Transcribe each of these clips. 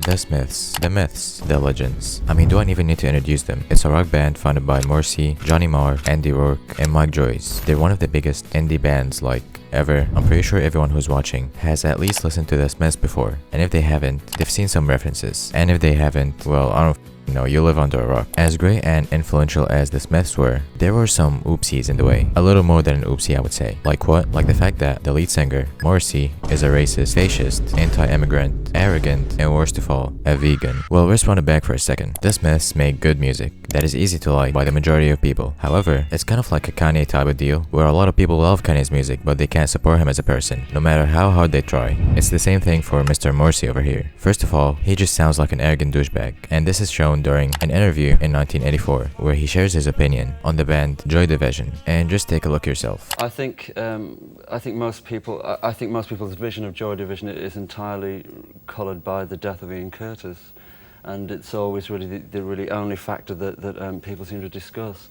The Smiths, the myths, the legends. I mean, do I even need to introduce them? It's a rock band founded by Morrissey, Johnny Marr, Andy Rourke, and Mike Joyce. They're one of the biggest indie bands ever. I'm pretty sure everyone who's watching has at least listened to the Smiths before, and if they haven't, they've seen some references. And if they haven't, well, I don't know, you live under a rock. As great and influential as the Smiths were, there were some oopsies in the way. A little more than an oopsie, I would say. Like what? Like the fact that the lead singer, Morrissey, is a racist, fascist, anti-immigrant, arrogant, and worst of all, a vegan. Well, let's run it back for a second. The Smiths make good music that is easy to like by the majority of people. However, it's kind of like a Kanye type of deal, where a lot of people love Kanye's music, but they can't support him as a person, no matter how hard they try. It's the same thing for Mr. Morrissey over here. First of all, he just sounds like an arrogant douchebag, and this is shown during an interview in 1984, where he shares his opinion on the band Joy Division. And just take a look yourself. I think most people's vision of Joy Division is entirely coloured by the death of Ian Curtis, and it's always really the really only factor that people seem to discuss.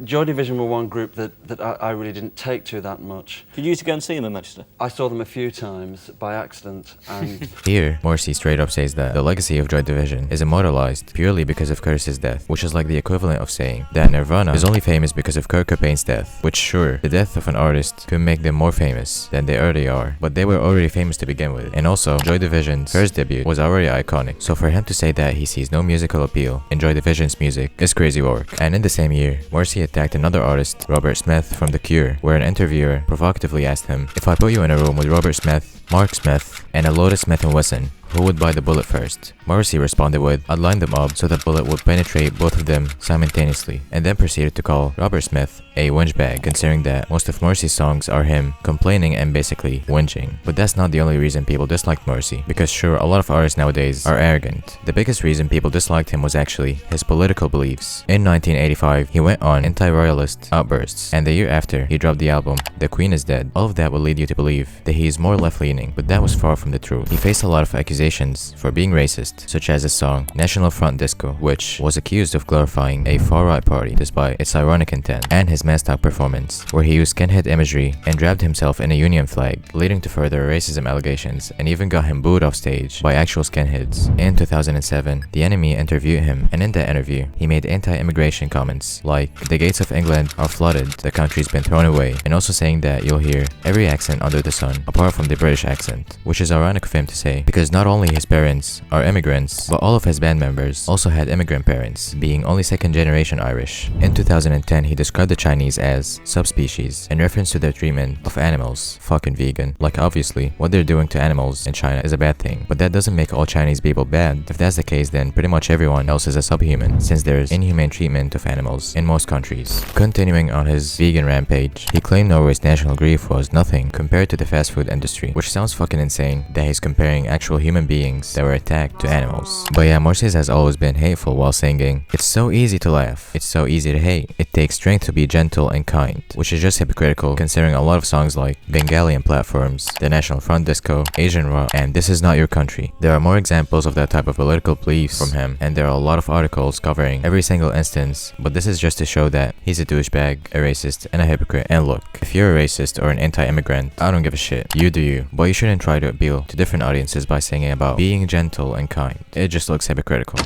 Joy Division were one group that I really didn't take to that much. Did you used to go and see them in Manchester? I saw them a few times by accident, and Here, Morrissey straight up says that the legacy of Joy Division is immortalized purely because of Curtis's death, which is like the equivalent of saying that Nirvana is only famous because of Kurt Cobain's death, which sure, the death of an artist could make them more famous than they already are, but they were already famous to begin with. And also, Joy Division's first debut was already iconic, so for him to say that he sees no musical appeal in Joy Division's music is crazy work. And in the same year, Morrissey attacked another artist, Robert Smith from The Cure, where an interviewer provocatively asked him, "If I put you in a room with Robert Smith, Mark Smith, and a Lotus Smith & Wesson, who would buy the bullet first?" Morrissey responded with, "I'd line them up so the bullet would penetrate both of them simultaneously," and then proceeded to call Robert Smith a whingebag, considering that most of Morrissey's songs are him complaining and basically whinging. But that's not the only reason people disliked Morrissey, because sure, a lot of artists nowadays are arrogant. The biggest reason people disliked him was actually his political beliefs. In 1985, he went on anti-royalist outbursts, and the year after, he dropped the album The Queen is Dead. All of that would lead you to believe that he is more left-leaning, but that was far from the truth. He faced a lot of accusations for being racist, such as his song National Front Disco, which was accused of glorifying a far-right party despite its ironic intent, and his Mastock performance, where he used skinhead imagery and draped himself in a Union flag, leading to further racism allegations and even got him booed off stage by actual skinheads. In 2007, The Enemy interviewed him, and in that interview, he made anti-immigration comments like, "The gates of England are flooded, the country's been thrown away," and also saying that you'll hear every accent under the sun apart from the British accent, which is ironic of him to say, because not only his parents are immigrants, but all of his band members also had immigrant parents, being only second-generation Irish. In 2010, he described the Chinese as subspecies in reference to their treatment of animals. Fucking vegan. Like, obviously, what they're doing to animals in China is a bad thing, but that doesn't make all Chinese people bad. If that's the case, then pretty much everyone else is a subhuman, since there's inhumane treatment of animals in most countries. Continuing on his vegan rampage, he claimed Norway's national grief was nothing compared to the fast food industry, which sounds fucking insane that he's comparing actual human beings that were attacked to animals. But yeah, Morrissey has always been hateful while singing, "It's so easy to laugh, it's so easy to hate, it takes strength to be gentle and kind," which is just hypocritical considering a lot of songs like Bengalian Platforms, The National Front Disco, Asian Rock, and This Is Not Your Country. There are more examples of that type of political beliefs from him, and there are a lot of articles covering every single instance, but this is just to show that he's a douchebag, a racist, and a hypocrite. And look, if you're a racist or an anti-immigrant, I don't give a shit. You do you, but you shouldn't try to appeal to different audiences by singing about being gentle and kind. It just looks hypocritical.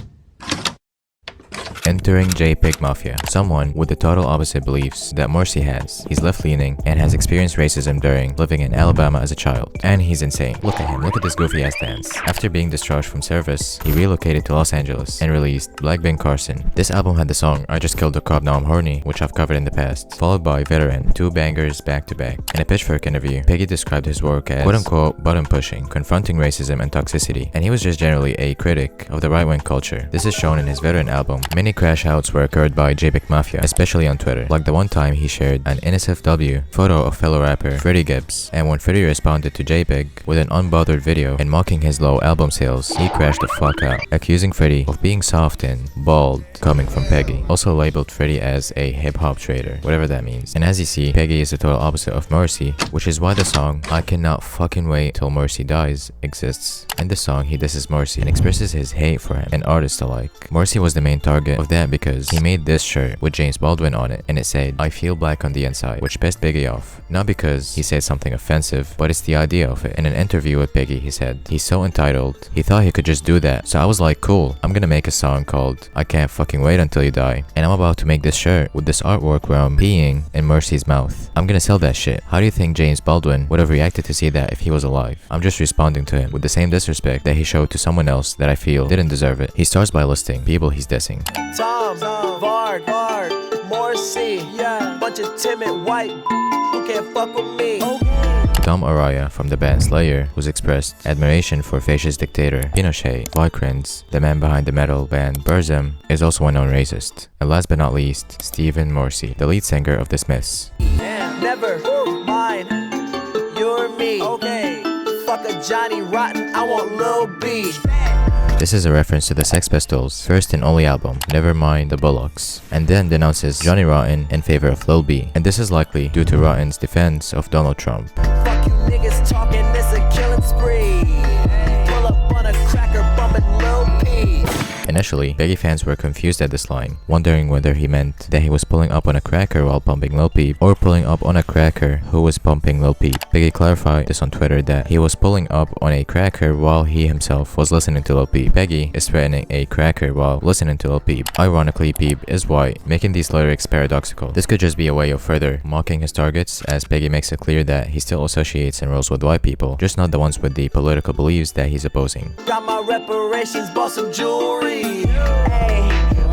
Entering JPEGMAFIA, someone with the total opposite beliefs that Morrissey has. He's left-leaning and has experienced racism during living in Alabama as a child. And he's insane. Look at him, look at this goofy ass dance. After being discharged from service, he relocated to Los Angeles and released Black Ben Carson. This album had the song I Just Killed a Cop Now I'm Horny, which I've covered in the past, followed by Veteran, two bangers back to back. In a Pitchfork interview, Peggy described his work as quote-unquote button pushing, confronting racism and toxicity, and he was just generally a critic of the right-wing culture. This is shown in his Veteran album. Many crash outs were occurred by JPEGMAFIA, especially on Twitter, like the one time he shared an NSFW photo of fellow rapper Freddie Gibbs, and when Freddie responded to JPEG with an unbothered video and mocking his low album sales, he crashed the fuck out, accusing Freddie of being soft and bald, coming from Peggy. Also labeled Freddie as a hip-hop traitor, whatever that means. And as you see, Peggy is the total opposite of Morrissey, which is why the song I Cannot Fucking Wait Till Morrissey Dies exists. In the song, he disses Morrissey and expresses his hate for him and artists alike. Morrissey was the main target of that because he made this shirt with James Baldwin on it, and it said, "I feel black on the inside," which pissed Biggie off. Not because he said something offensive, but it's the idea of it. In an interview with Peggy, he said, "He's so entitled, he thought he could just do that. So I was like, cool, I'm gonna make a song called I Can't Fucking Wait Until You Die, and I'm about to make this shirt with this artwork where I'm peeing in Mercy's mouth. I'm gonna sell that shit." How do you think James Baldwin would have reacted to see that if he was alive? I'm just responding to him with the same disrespect that he showed to someone else that I feel didn't deserve it. He starts by listing people he's dissing. Tom, Vard, Morrissey, yeah, bunch of timid white who can't fuck with me. Tom Araya from the band Slayer, who's expressed admiration for fascist dictator Pinochet. Vikrins, the man behind the metal band Burzum, is also a known racist. And last but not least, Stephen Morrissey, the lead singer of the Smiths. Never mind, you're me. Okay, fuck a Johnny Rotten, I want Lil B. This is a reference to the Sex Pistols' first and only album, Nevermind the Bullocks, and then denounces Johnny Rotten in favor of Lil B. And this is likely due to Rotten's defense of Donald Trump. Fuck you niggas talking, this a killing spree. Pull up on a cracker bumping Lil P. Initially, Peggy fans were confused at this line, wondering whether he meant that he was pulling up on a cracker while pumping Lil Peep, or pulling up on a cracker who was pumping Lil Peep. Peggy clarified this on Twitter that he was pulling up on a cracker while he himself was listening to Lil Peep. Peggy is threatening a cracker while listening to Lil Peep. Ironically, Peep is white, making these lyrics paradoxical. This could just be a way of further mocking his targets, as Peggy makes it clear that he still associates and rolls with white people, just not the ones with the political beliefs that he's opposing. Got my reparations, bought some jewelry. Hey,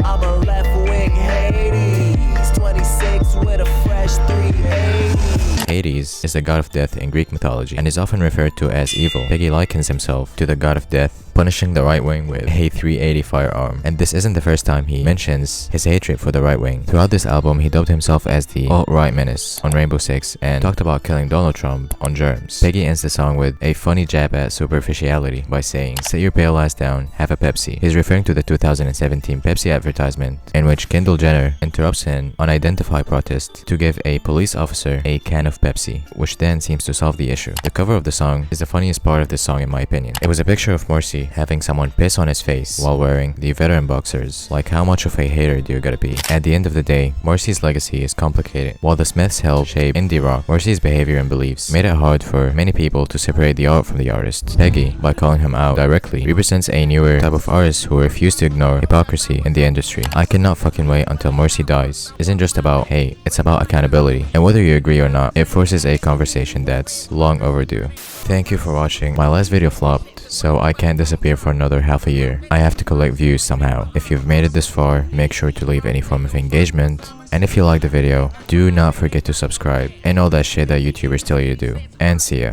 I'm a left-wing Hades, 26 with a fresh 380. Hades is the god of death in Greek mythology and is often referred to as evil. Peggy likens himself to the god of death, punishing the right wing with a 380 firearm. And this isn't the first time he mentions his hatred for the right wing. Throughout this album, he dubbed himself as the alt-right menace on Rainbow Six and talked about killing Donald Trump on Germs. Peggy ends the song with a funny jab at superficiality by saying, "Sit your pale ass down, have a Pepsi." He's referring to the 2017 Pepsi advertisement in which Kendall Jenner interrupts an unidentified protest to give a police officer a can of Pepsi, which then seems to solve the issue. The cover of the song is the funniest part of the song in my opinion. It was a picture of Morrissey having someone piss on his face while wearing the veteran boxers. Like, how much of a hater do you gotta be? At the end of the day, Morrissey's legacy is complicated. While the Smiths helped shape indie rock, Morrissey's behavior and beliefs made it hard for many people to separate the art from the artist. Peggy, by calling him out directly, represents a newer type of artist who refuse to ignore hypocrisy in the industry. I Cannot Fucking Wait Until Morrissey Dies isn't just about hate, it's about accountability. And whether you agree or not, it forces a conversation that's long overdue. Thank you for watching. My last video flopped, so I can't disappear for another half a year. I have to collect views somehow. If you've made it this far, make sure to leave any form of engagement. And if you like the video, do not forget to subscribe and all that shit that YouTubers tell you to do. And see ya.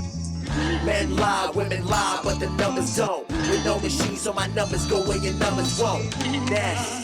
Men lie, women lie, but the numbers don't. With no machine, so my numbers go where your numbers won't. That's